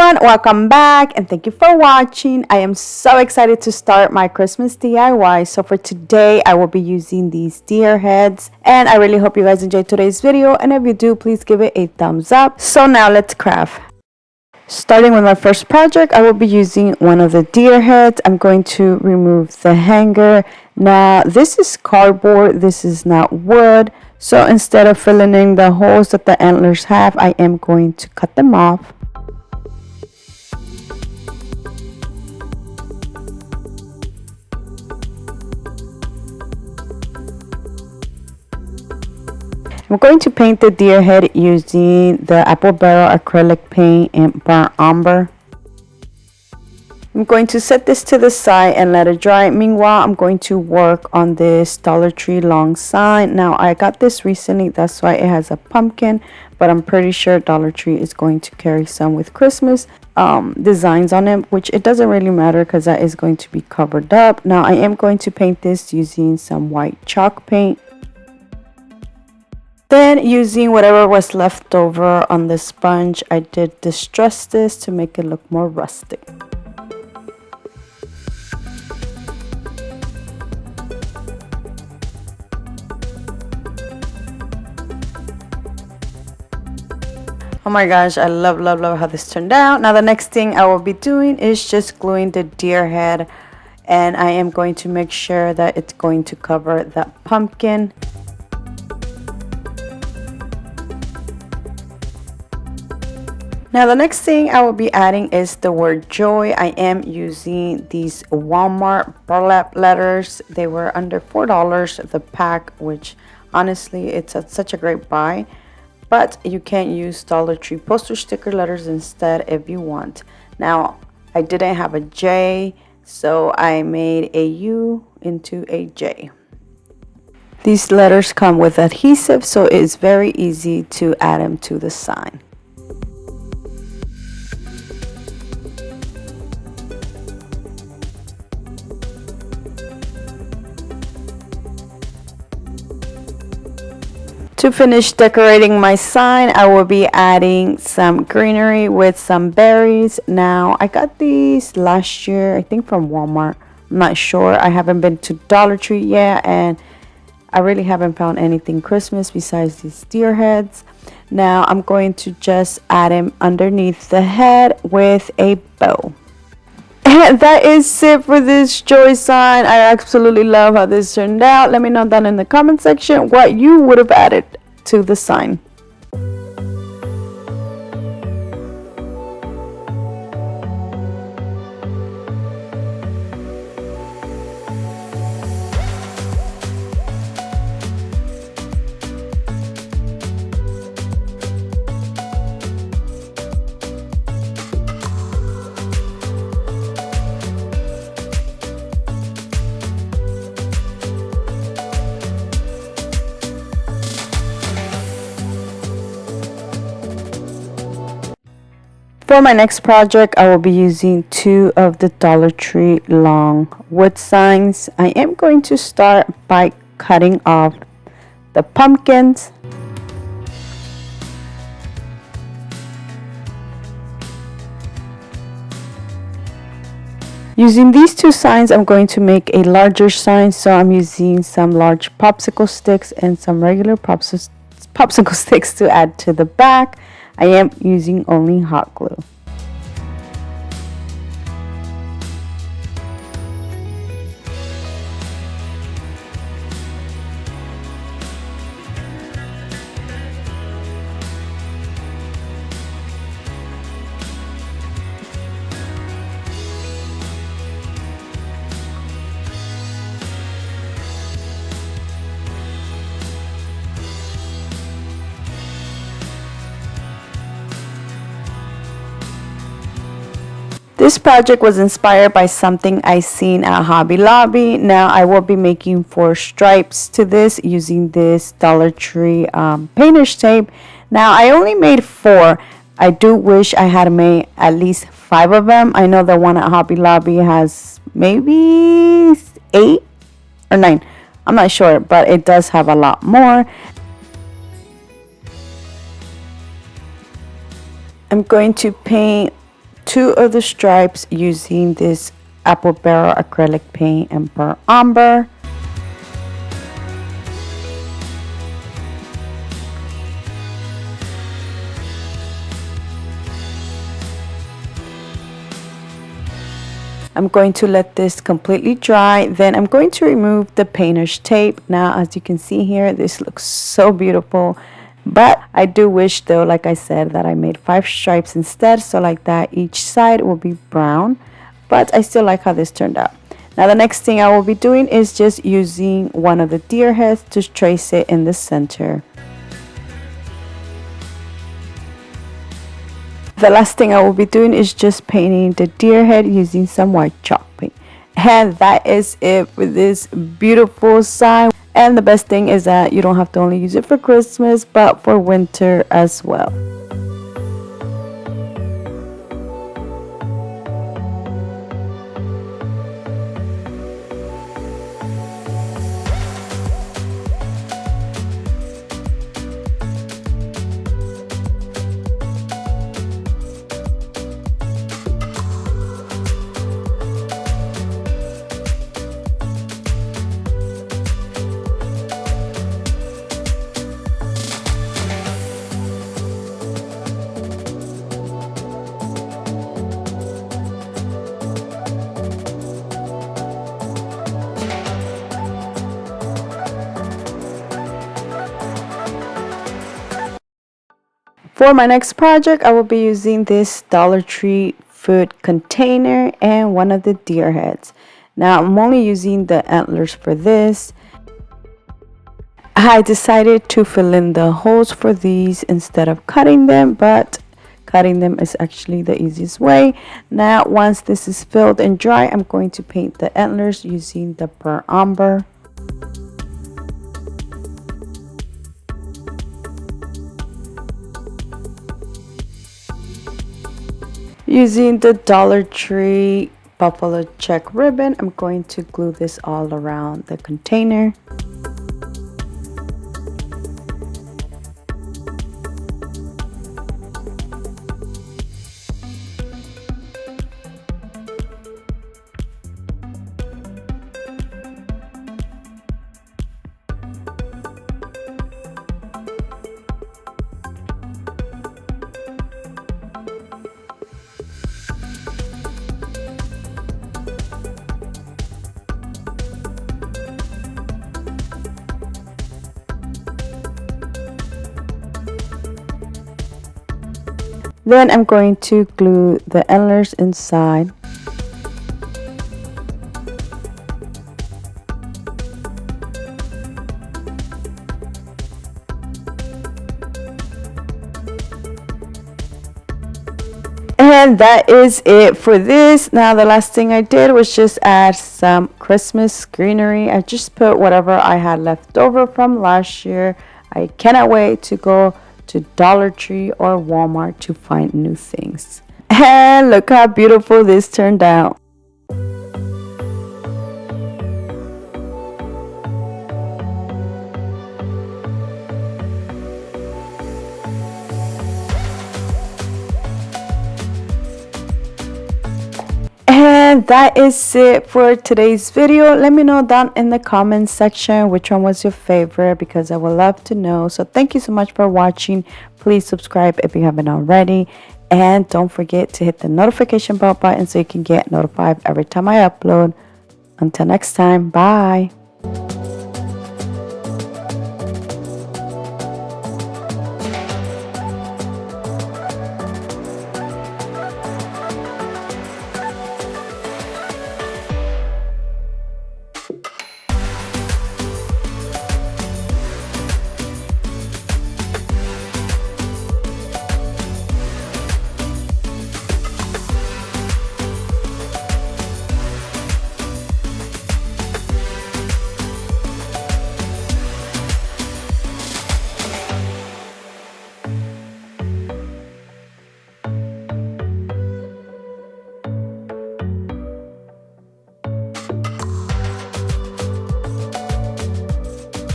everyone, welcome back and thank you for watching. I am so excited to start my Christmas DIY. So for today I will be using these deer heads and I really hope you guys enjoyed today's video, and if you do, please give it a thumbs up. So now let's craft. Starting with my first project, I will be using one of the deer heads. I'm going to remove the hanger. Now this is cardboard, this is not wood. So instead of filling in the holes that the antlers have, I am going to cut them off. I'm going to paint the deer head using the apple barrel acrylic paint in burnt umber. I'm going to set this to the side and let it dry. Meanwhile, I'm going to work on this Dollar Tree long sign. Now, I got this recently, that's why it has a pumpkin, but I'm pretty sure Dollar Tree is going to carry some with Christmas designs on it, which it doesn't really matter because that is going to be covered up. Now, I am going to paint this using some white chalk paint. Then using whatever was left over on the sponge, I did distress this to make it look more rustic. Oh my gosh, I love how this turned out. Now the next thing I will be doing is just gluing the deer head, and I am going to make sure that it's going to cover that pumpkin. Now the next thing I will be adding is the word joy. I am using these Walmart burlap letters. They were under $4 the pack, which honestly it's such a great buy. But you can use Dollar Tree poster sticker letters instead if you want. Now I didn't have a J, so I made a U into a J. These letters come with adhesive, so it's very easy to add them to the sign. To finish decorating my sign, I will be adding some greenery with some berries. Now, I got these last year, I think from Walmart. I'm not sure. I haven't been to Dollar Tree yet, and I really haven't found anything Christmas besides these deer heads. Now, I'm going to just add them underneath the head with a bow. And that is it for this joy sign. I absolutely love how this turned out. Let me know down in the comment section what you would have added to the sign. For my next project, I will be using 2 of the Dollar Tree long wood signs. I am going to start by cutting off the pumpkins. Using these 2 signs, I'm going to make a larger sign, so I'm using some large popsicle sticks and some regular popsicle sticks to add to the back. I am using only hot glue. This project was inspired by something I seen at Hobby Lobby. Now I will be making 4 stripes to this using this Dollar Tree painter's tape. Now I only made 4. I do wish I had made at least 5 of them. I know the one at Hobby Lobby has maybe 8 or 9. I'm not sure, but it does have a lot more. I'm going to paint 2 of the stripes using this apple barrel acrylic paint and burnt umber. I'm going to let this completely dry. Then I'm going to remove the painter's tape. Now, as you can see here, this looks so beautiful. But I do wish though, like I said, that I made 5 stripes instead. So like that, each side will be brown. But I still like how this turned out. Now the next thing I will be doing is just using one of the deer heads to trace it in the center. The last thing I will be doing is just painting the deer head using some white chalk paint. And that is it for this beautiful sign. And the best thing is that you don't have to only use it for Christmas, but for winter as well. For my next project, I will be using this Dollar Tree food container and one of the deer heads. Now, I'm only using the antlers for this. I decided to fill in the holes for these instead of cutting them, but cutting them is actually the easiest way. Now, once this is filled and dry, I'm going to paint the antlers using the burnt umber. Using the Dollar Tree buffalo check ribbon, I'm going to glue this all around the container. Then I'm going to glue the antlers inside. And that is it for this. Now the last thing I did was just add some Christmas greenery. I just put whatever I had left over from last year. I cannot wait to go to Dollar Tree or Walmart to find new things. And look how beautiful this turned out. And that is it for today's video. Let me know down in the comments section which one was your favorite, because I would love to know. So thank you so much for watching. Please subscribe if you haven't already, and don't forget to hit the notification bell button so you can get notified every time I upload. Until next time, bye.